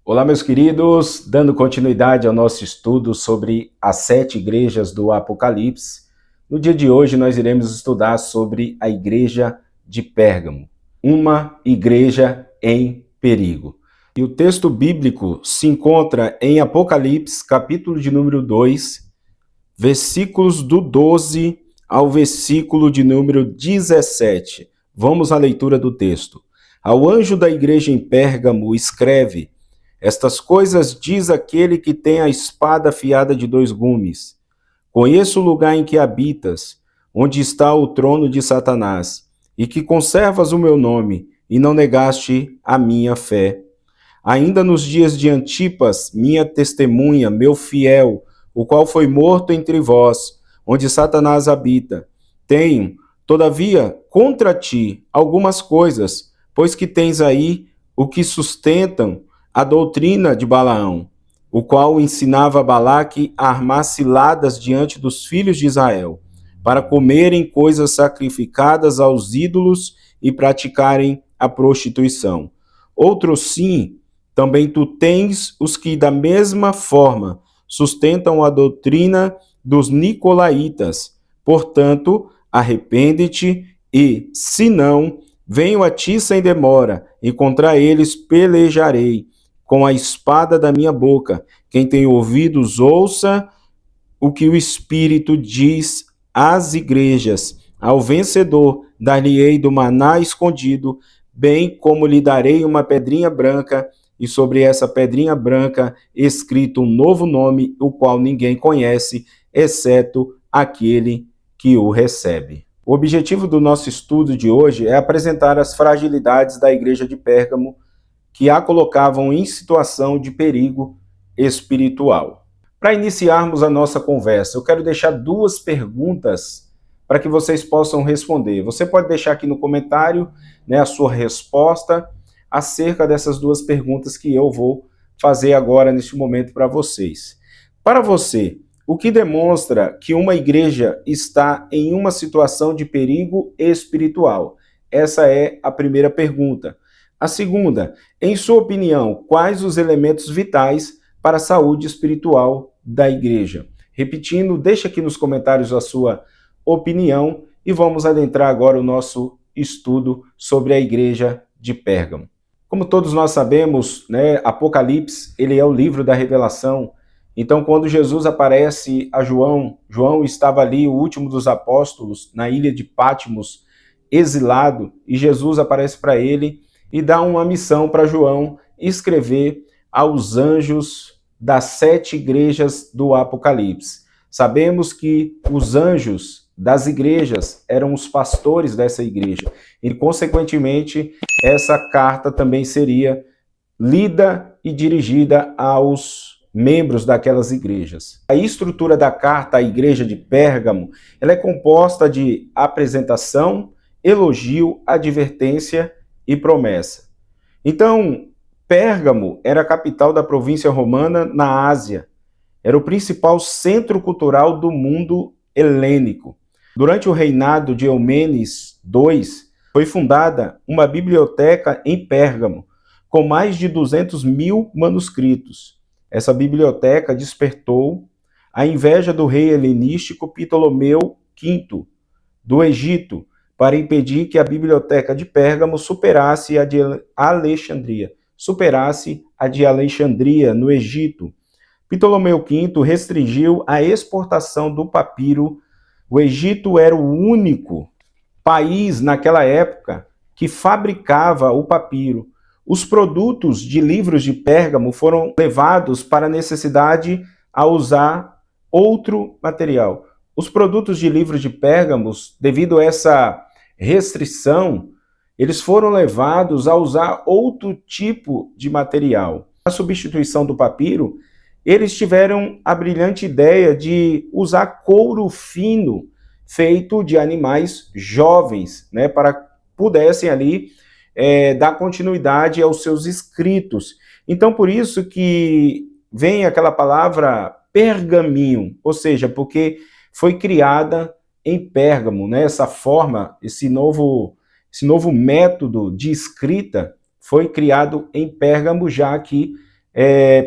Olá, meus queridos, dando continuidade ao nosso estudo sobre as 7 igrejas do Apocalipse. No dia de hoje, nós iremos estudar sobre a igreja de Pérgamo, uma igreja em perigo. E o texto bíblico se encontra em Apocalipse, capítulo de número 2, versículos do 12 ao versículo de número 17. Vamos à leitura do texto. Ao anjo da igreja em Pérgamo escreve: estas coisas diz aquele que tem a espada afiada de 2 gumes. Conheço o lugar em que habitas, onde está o trono de Satanás, e que conservas o meu nome, e não negaste a minha fé. Ainda nos dias de Antipas, minha testemunha, meu fiel, o qual foi morto entre vós, onde Satanás habita, tenho, todavia, contra ti algumas coisas, pois que tens aí o que sustentam a doutrina de Balaão, o qual ensinava a Balaque a armar ciladas diante dos filhos de Israel, para comerem coisas sacrificadas aos ídolos e praticarem a prostituição. Outros sim, também tu tens os que da mesma forma sustentam a doutrina dos nicolaítas. Portanto, arrepende-te e, se não, venho a ti sem demora, e contra eles pelejarei com a espada da minha boca. Quem tem ouvidos, ouça o que o Espírito diz às igrejas. Ao vencedor, dar-lhe-ei do maná escondido, bem como lhe darei uma pedrinha branca, e sobre essa pedrinha branca escrito um novo nome, o qual ninguém conhece, exceto aquele que o recebe. O objetivo do nosso estudo de hoje é apresentar as fragilidades da igreja de Pérgamo que a colocavam em situação de perigo espiritual. Para iniciarmos a nossa conversa, eu quero deixar 2 perguntas para que vocês possam responder. Você pode deixar aqui no comentário, a sua resposta acerca dessas 2 perguntas que eu vou fazer agora neste momento para vocês. Para você, o que demonstra que uma igreja está em uma situação de perigo espiritual? Essa é a primeira pergunta. A segunda, em sua opinião, quais os elementos vitais para a saúde espiritual da igreja? Repetindo, deixa aqui nos comentários a sua opinião e vamos adentrar agora o nosso estudo sobre a igreja de Pérgamo. Como todos nós sabemos, Apocalipse, ele é o livro da revelação. Então, quando Jesus aparece a João, João estava ali, o último dos apóstolos, na ilha de Patmos, exilado, e Jesus aparece para ele e dá uma missão para João escrever aos anjos das 7 igrejas do Apocalipse. Sabemos que os anjos das igrejas eram os pastores dessa igreja e, consequentemente, essa carta também seria lida e dirigida aos membros daquelas igrejas. A estrutura da carta à igreja de Pérgamo, ela é composta de apresentação, elogio, advertência e promessa. Então, Pérgamo era a capital da província romana na Ásia. Era o principal centro cultural do mundo helênico. Durante o reinado de Eumenes II, foi fundada uma biblioteca em Pérgamo, com mais de 200.000 manuscritos. Essa biblioteca despertou a inveja do rei helenístico Ptolomeu V, do Egito, para impedir que a biblioteca de Pérgamo superasse a de Alexandria, no Egito. Ptolomeu V restringiu a exportação do papiro. O Egito era o único país naquela época que fabricava o papiro. Os produtos de livros de Pérgamo foram levados para a necessidade a usar outro material. Os produtos de livros de Pérgamo, devido a essa restrição, eles foram levados a usar outro tipo de material. A substituição do papiro, eles tiveram a brilhante ideia de usar couro fino, feito de animais jovens, para que pudessem ali dar continuidade aos seus escritos. Então, por isso que vem aquela palavra pergaminho, ou seja, porque foi criada em Pérgamo, essa forma, esse novo método de escrita foi criado em Pérgamo, já que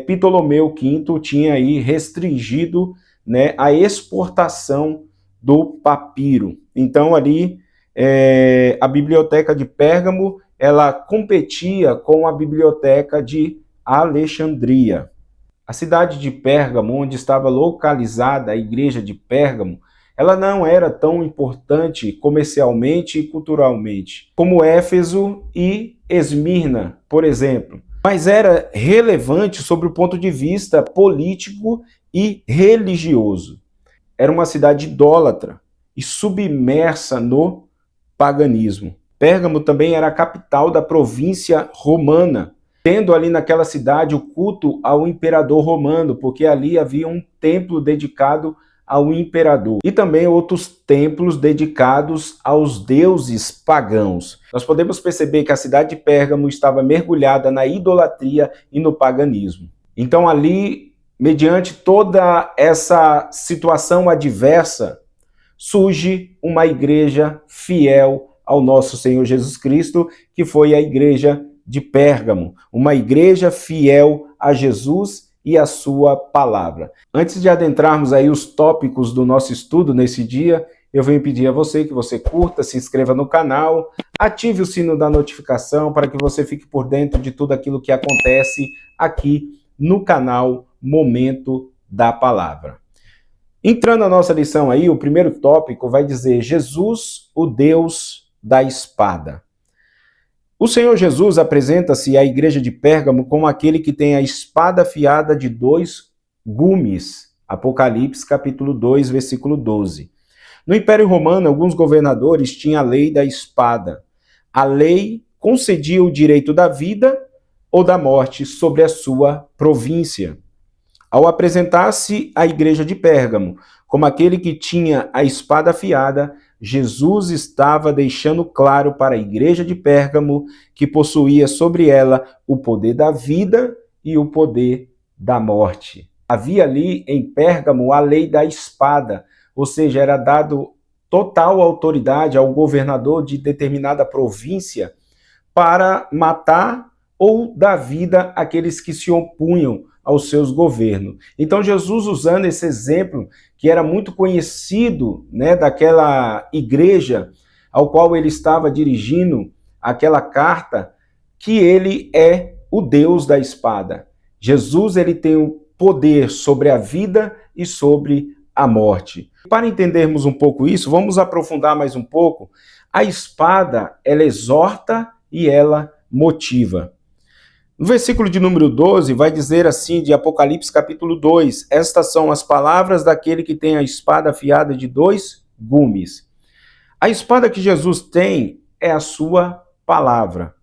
Ptolomeu V tinha aí restringido, né, a exportação do papiro. Então ali a biblioteca de Pérgamo ela competia com a biblioteca de Alexandria. A cidade de Pérgamo, onde estava localizada a igreja de Pérgamo, ela não era tão importante comercialmente e culturalmente como Éfeso e Esmirna, por exemplo, mas era relevante sobre o ponto de vista político e religioso. Era uma cidade idólatra e submersa no paganismo. Pérgamo também era a capital da província romana, tendo ali naquela cidade o culto ao imperador romano, porque ali havia um templo dedicado ao imperador e também outros templos dedicados aos deuses pagãos. Nós podemos perceber que a cidade de Pérgamo estava mergulhada na idolatria e no paganismo. Então ali, mediante toda essa situação adversa, surge uma igreja fiel ao nosso Senhor Jesus Cristo, que foi a igreja de Pérgamo, uma igreja fiel a Jesus e a sua palavra. Antes de adentrarmos aí os tópicos do nosso estudo nesse dia, eu venho pedir a você que você curta, se inscreva no canal, ative o sino da notificação para que você fique por dentro de tudo aquilo que acontece aqui no canal Momento da Palavra. Entrando na nossa lição aí, o primeiro tópico vai dizer Jesus, o Deus da espada. O Senhor Jesus apresenta-se à igreja de Pérgamo como aquele que tem a espada afiada de 2 gumes. Apocalipse capítulo 2, versículo 12. No Império Romano, alguns governadores tinham a lei da espada. A lei concedia o direito da vida ou da morte sobre a sua província. Ao apresentar-se à igreja de Pérgamo como aquele que tinha a espada afiada, Jesus estava deixando claro para a igreja de Pérgamo que possuía sobre ela o poder da vida e o poder da morte. Havia ali em Pérgamo a lei da espada, ou seja, era dado total autoridade ao governador de determinada província para matar ou dar vida àqueles que se opunham aos seus governos. Então Jesus, usando esse exemplo que era muito conhecido, né, daquela igreja ao qual ele estava dirigindo aquela carta, que ele é o Deus da espada. Jesus, ele tem o poder sobre a vida e sobre a morte. Para entendermos um pouco isso, vamos aprofundar mais um pouco. A espada, ela exorta e ela motiva. No versículo de número 12, vai dizer assim, de Apocalipse capítulo 2, estas são as palavras daquele que tem a espada afiada de 2 gumes. A espada que Jesus tem é a sua palavra.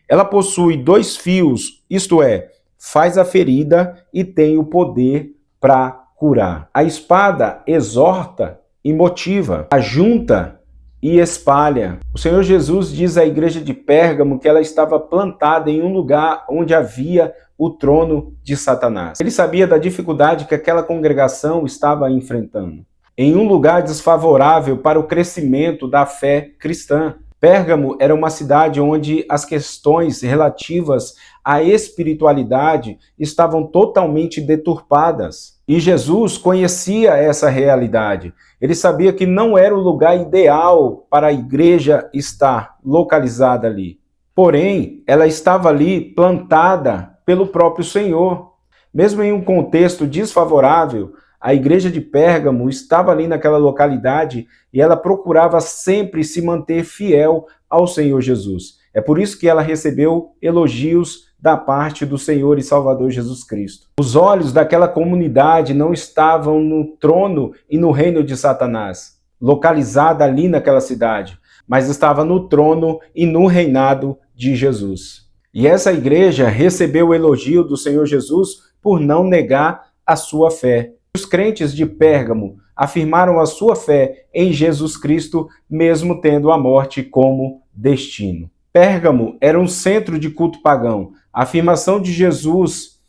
Ela possui 2 fios, isto é, faz a ferida e tem o poder para curar. A espada exorta e motiva, ajunta e espalha. O Senhor Jesus diz à igreja de Pérgamo que ela estava plantada em um lugar onde havia o trono de Satanás. Ele sabia da dificuldade que aquela congregação estava enfrentando, em um lugar desfavorável para o crescimento da fé cristã. Pérgamo era uma cidade onde as questões relativas à espiritualidade estavam totalmente deturpadas. E Jesus conhecia essa realidade. Ele sabia que não era o lugar ideal para a igreja estar localizada ali. Porém, ela estava ali plantada pelo próprio Senhor. Mesmo em um contexto desfavorável, a igreja de Pérgamo estava ali naquela localidade e ela procurava sempre se manter fiel ao Senhor Jesus. É por isso que ela recebeu elogios da parte do Senhor e Salvador Jesus Cristo. Os olhos daquela comunidade não estavam no trono e no reino de Satanás, localizada ali naquela cidade, mas estava no trono e no reinado de Jesus. E essa igreja recebeu o elogio do Senhor Jesus por não negar a sua fé. Os crentes de Pérgamo afirmaram a sua fé em Jesus Cristo, mesmo tendo a morte como destino. Pérgamo era um centro de culto pagão. A afirmação de Jesus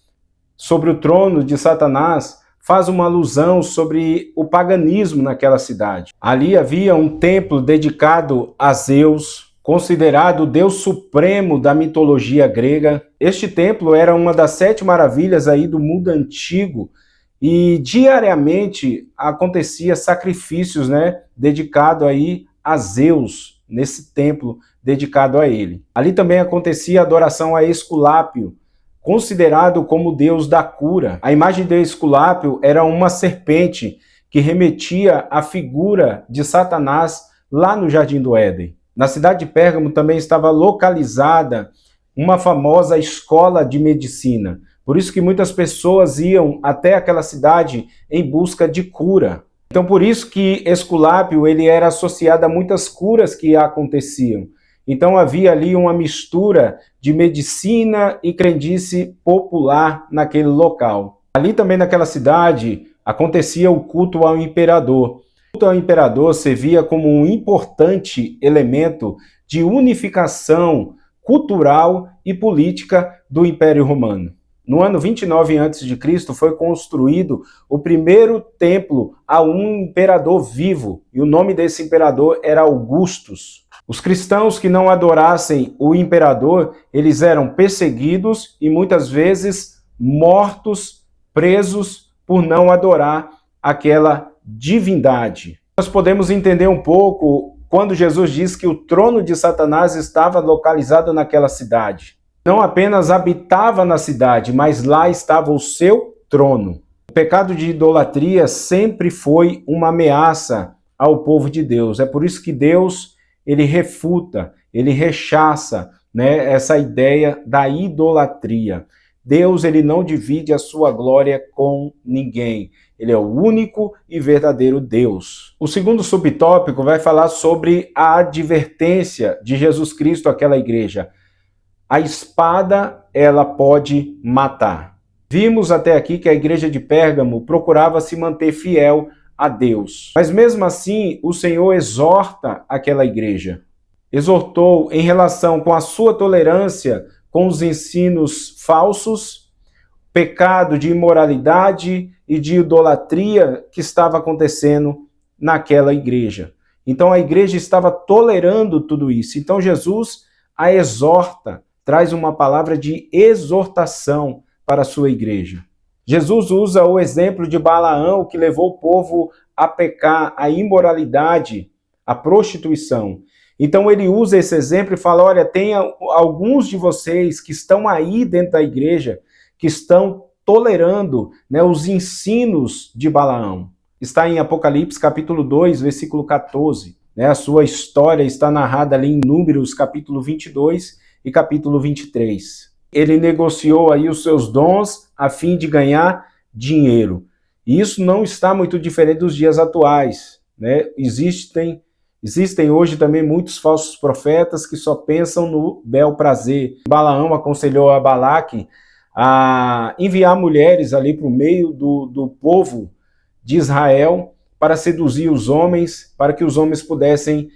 sobre o trono de Satanás faz uma alusão sobre o paganismo naquela cidade. Ali havia um templo dedicado a Zeus, considerado o Deus supremo da mitologia grega. Este templo era uma das 7 maravilhas aí do mundo antigo e diariamente acontecia sacrifícios, né, dedicado aí a Zeus, nesse templo dedicado a ele. Ali também acontecia adoração a Esculápio, considerado como deus da cura. A imagem de Esculápio era uma serpente que remetia à figura de Satanás lá no Jardim do Éden. Na cidade de Pérgamo também estava localizada uma famosa escola de medicina. Por isso que muitas pessoas iam até aquela cidade em busca de cura. Então por isso que Esculápio ele era associado a muitas curas que aconteciam. Então havia ali uma mistura de medicina e crendice popular naquele local. Ali também naquela cidade acontecia o culto ao imperador. O culto ao imperador servia como um importante elemento de unificação cultural e política do Império Romano. No ano 29 a.C. foi construído o primeiro templo a um imperador vivo, e o nome desse imperador era Augustus. Os cristãos que não adorassem o imperador, eles eram perseguidos e muitas vezes mortos, presos por não adorar aquela divindade. Nós podemos entender um pouco quando Jesus diz que o trono de Satanás estava localizado naquela cidade. Não apenas habitava na cidade, mas lá estava o seu trono. O pecado de idolatria sempre foi uma ameaça ao povo de Deus. É por isso que Deus ele refuta, ele rechaça, né, essa ideia da idolatria. Deus ele não divide a sua glória com ninguém. Ele é o único e verdadeiro Deus. O segundo subtópico vai falar sobre a advertência de Jesus Cristo àquela igreja. A espada, ela pode matar. Vimos até aqui que a igreja de Pérgamo procurava se manter fiel a Deus. Mas mesmo assim, o Senhor exorta aquela igreja. Exortou em relação com a sua tolerância com os ensinos falsos, pecado de imoralidade e de idolatria que estava acontecendo naquela igreja. Então a igreja estava tolerando tudo isso. Então Jesus a exorta, traz uma palavra de exortação para a sua igreja. Jesus usa o exemplo de Balaão, que levou o povo a pecar, a imoralidade, a prostituição. Então ele usa esse exemplo e fala, olha, tem alguns de vocês que estão aí dentro da igreja, que estão tolerando, né, os ensinos de Balaão. Está em Apocalipse capítulo 2, versículo 14. Né, a sua história está narrada ali em Números capítulo 22 e capítulo 23. Ele negociou aí os seus dons a fim de ganhar dinheiro. E isso não está muito diferente dos dias atuais, né? Existem hoje também muitos falsos profetas que só pensam no bel prazer. Balaão aconselhou a Balaque a enviar mulheres ali para o meio do povo de Israel para seduzir os homens, para que os homens pudessem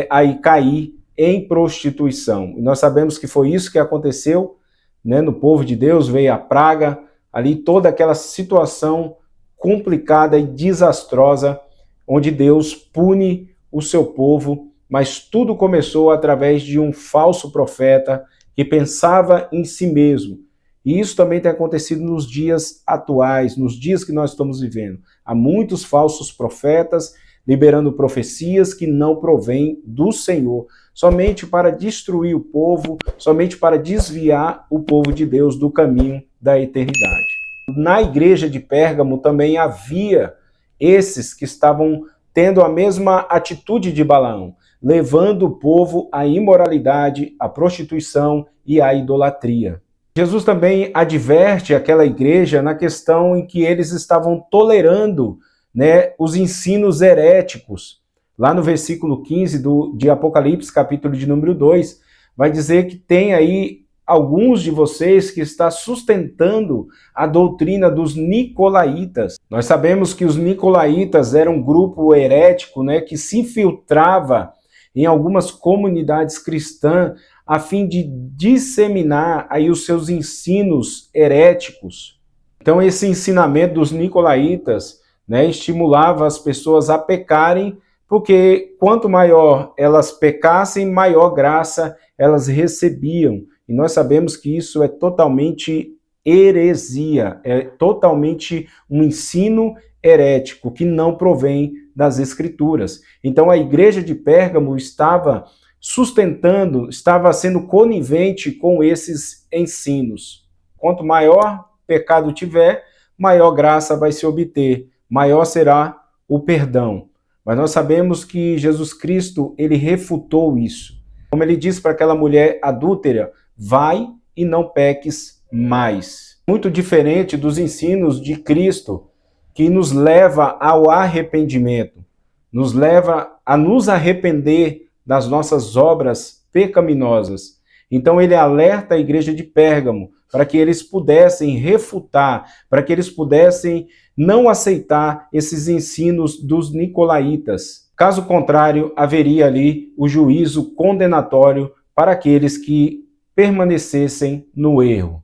aí cair em prostituição. E nós sabemos que foi isso que aconteceu, né, no povo de Deus, veio a praga, ali toda aquela situação complicada e desastrosa, onde Deus pune o seu povo, mas tudo começou através de um falso profeta que pensava em si mesmo. E isso também tem acontecido nos dias atuais, nos dias que nós estamos vivendo. Há muitos falsos profetas liberando profecias que não provêm do Senhor, somente para destruir o povo, somente para desviar o povo de Deus do caminho da eternidade. Na igreja de Pérgamo também havia esses que estavam tendo a mesma atitude de Balaão, levando o povo à imoralidade, à prostituição e à idolatria. Jesus também adverte aquela igreja na questão em que eles estavam tolerando, né, os ensinos heréticos. Lá no versículo 15 de Apocalipse, capítulo de número 2, vai dizer que tem aí alguns de vocês que está sustentando a doutrina dos nicolaítas. Nós sabemos que os nicolaítas eram um grupo herético, né, que se infiltrava em algumas comunidades cristãs a fim de disseminar aí os seus ensinos heréticos. Então esse ensinamento dos nicolaítas, né, estimulava as pessoas a pecarem porque quanto maior elas pecassem, maior graça elas recebiam. E nós sabemos que isso é totalmente heresia, é totalmente um ensino herético que não provém das Escrituras. Então a igreja de Pérgamo estava sustentando, estava sendo conivente com esses ensinos. Quanto maior pecado tiver, maior graça vai se obter, maior será o perdão. Mas nós sabemos que Jesus Cristo, ele refutou isso. Como ele disse para aquela mulher adúltera, vai e não peques mais. Muito diferente dos ensinos de Cristo, que nos leva ao arrependimento, nos leva a nos arrepender das nossas obras pecaminosas. Então ele alerta a igreja de Pérgamo para que eles pudessem refutar, para que eles pudessem não aceitar esses ensinos dos nicolaítas. Caso contrário, haveria ali o juízo condenatório para aqueles que permanecessem no erro.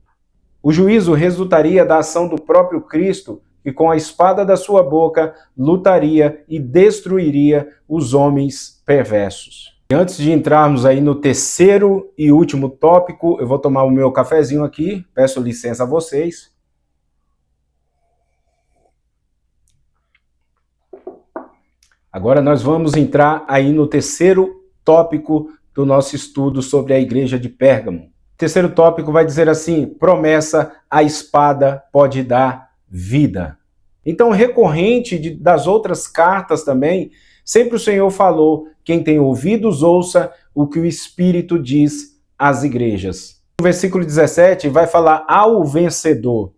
O juízo resultaria da ação do próprio Cristo, que com a espada da sua boca lutaria e destruiria os homens perversos. E antes de entrarmos aí no terceiro e último tópico, eu vou tomar o meu cafezinho aqui, peço licença a vocês. Agora nós vamos entrar aí no terceiro tópico do nosso estudo sobre a igreja de Pérgamo. O terceiro tópico vai dizer assim: promessa, a espada pode dar vida. Então, recorrente das outras cartas também, sempre o Senhor falou: quem tem ouvidos, ouça o que o Espírito diz às igrejas. No versículo 17 vai falar ao vencedor,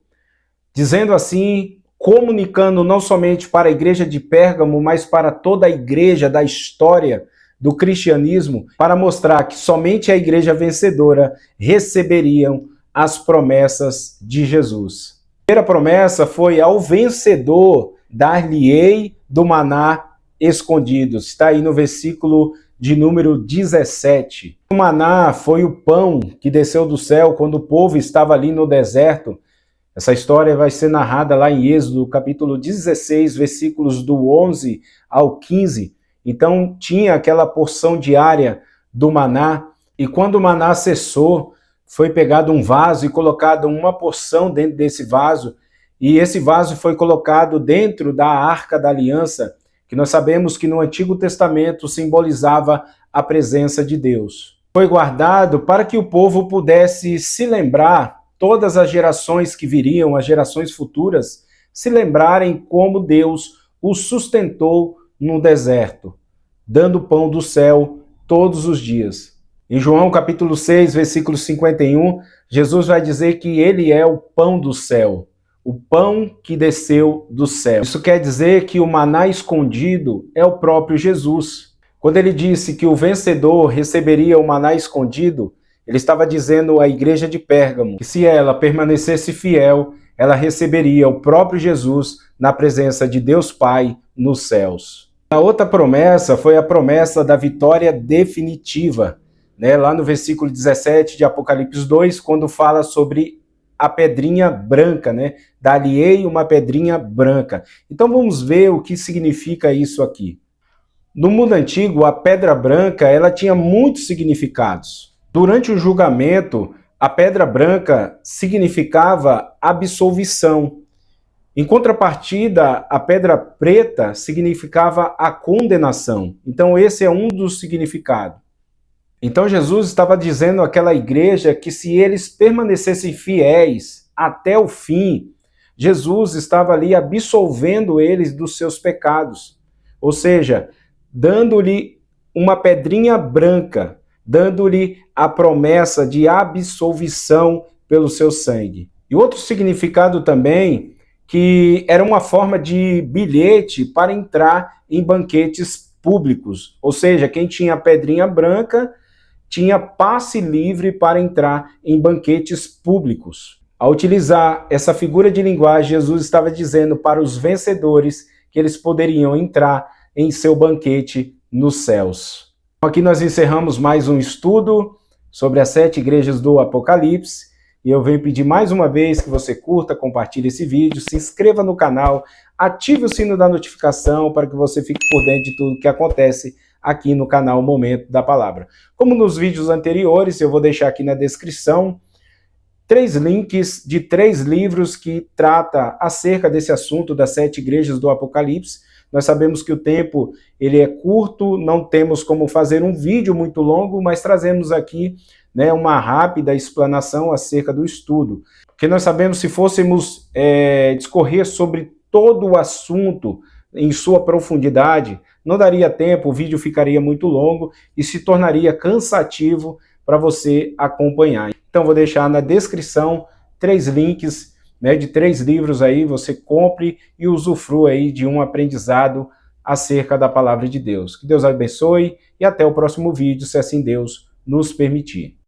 dizendo assim, comunicando não somente para a igreja de Pérgamo, mas para toda a igreja da história do cristianismo, para mostrar que somente a igreja vencedora receberiam as promessas de Jesus. A primeira promessa foi: ao vencedor dar-lhe-ei do maná escondido. Está aí no versículo de número 17. O maná foi o pão que desceu do céu quando o povo estava ali no deserto. Essa história vai ser narrada lá em Êxodo, capítulo 16, versículos do 11 ao 15. Então tinha aquela porção diária do maná, e quando o maná cessou, foi pegado um vaso e colocado uma porção dentro desse vaso, e esse vaso foi colocado dentro da Arca da Aliança, que nós sabemos que no Antigo Testamento simbolizava a presença de Deus. Foi guardado para que o povo pudesse se lembrar, todas as gerações que viriam, as gerações futuras, se lembrarem como Deus os sustentou no deserto, dando pão do céu todos os dias. Em João capítulo 6, versículo 51, Jesus vai dizer que ele é o pão do céu, o pão que desceu do céu. Isso quer dizer que o maná escondido é o próprio Jesus. Quando ele disse que o vencedor receberia o maná escondido, ele estava dizendo à igreja de Pérgamo que se ela permanecesse fiel, ela receberia o próprio Jesus na presença de Deus Pai nos céus. A outra promessa foi a promessa da vitória definitiva, né? Lá no versículo 17 de Apocalipse 2, quando fala sobre a pedrinha branca, né? Dar-lhe-ei uma pedrinha branca. Então vamos ver o que significa isso aqui. No mundo antigo, a pedra branca ela tinha muitos significados. Durante o julgamento, a pedra branca significava absolvição. Em contrapartida, a pedra preta significava a condenação. Então esse é um dos significados. Então Jesus estava dizendo àquela igreja que se eles permanecessem fiéis até o fim, Jesus estava ali absolvendo eles dos seus pecados. Ou seja, dando-lhe uma pedrinha branca, dando-lhe a promessa de absolvição pelo seu sangue. E outro significado também, que era uma forma de bilhete para entrar em banquetes públicos. Ou seja, quem tinha a pedrinha branca tinha passe livre para entrar em banquetes públicos. Ao utilizar essa figura de linguagem, Jesus estava dizendo para os vencedores que eles poderiam entrar em seu banquete nos céus. Aqui nós encerramos mais um estudo sobre as 7 igrejas do Apocalipse. E eu venho pedir mais uma vez que você curta, compartilhe esse vídeo, se inscreva no canal, ative o sino da notificação para que você fique por dentro de tudo que acontece aqui no canal Momento da Palavra. Como nos vídeos anteriores, eu vou deixar aqui na descrição 3 links de 3 livros que trata acerca desse assunto das 7 igrejas do Apocalipse. Nós sabemos que o tempo ele é curto, não temos como fazer um vídeo muito longo, mas trazemos aqui, né, uma rápida explanação acerca do estudo. Porque nós sabemos, se fôssemos discorrer sobre todo o assunto em sua profundidade, não daria tempo, o vídeo ficaria muito longo e se tornaria cansativo para você acompanhar. Então vou deixar na descrição 3 links, né, de 3 livros aí, você compre e usufrua aí de um aprendizado acerca da palavra de Deus. Que Deus abençoe e até o próximo vídeo, se assim Deus nos permitir.